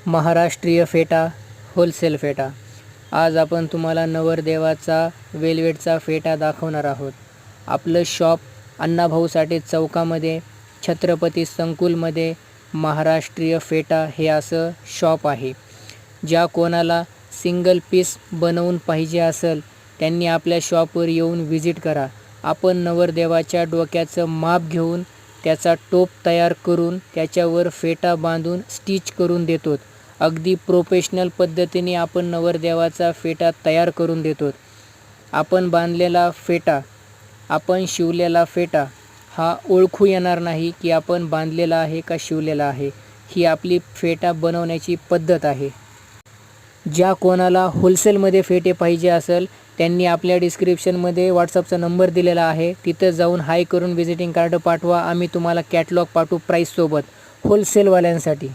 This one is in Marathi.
महाराष्ट्रीय फेटा, होलसेल फेटा. आज आपण तुम्हाला नवरदेवाचा वेलवेटचा फेटा दाखवणार आहोत. आपलं शॉप अण्णाभाऊ साठे चौकामध्ये छत्रपती संकुलमध्ये महाराष्ट्रीय फेटा हे असं शॉप आहे. ज्या कोणाला सिंगल पीस बनवून पाहिजे असेल त्यांनी आपल्या शॉपवर येऊन व्हिजिट करा. आपण नवरदेवाच्या डोक्याचं माप घेऊन त्याचा टोप तयार करून त्याच्यावर फेटा बांधून स्टिच करून देतो. अगदी प्रोफेशनल पद्धतीने आपण नवरदेवाचा फेटा तयार करून देतो. आपण बांधलेला फेटा, आपण शिवलेला फेटा हा ओळखू येणार नाही की आपण बांधलेला आहे का शिवलेला आहे. ही आपली फेटा बनवण्याची पद्धत आहे. ज्या कोणाला होलसेलमध्ये फेटे पाहिजे असेल त्यांनी आपल्या डिस्क्रिप्शनमध्ये व्हॉट्सअपचा नंबर दिलेला आहे. तिथं जाऊन हाय करून विजिटिंग कार्ड पाठवा. आम्ही तुम्हाला कॅटलॉग पाठवू प्राईससोबत होलसेलवाल्यांसाठी.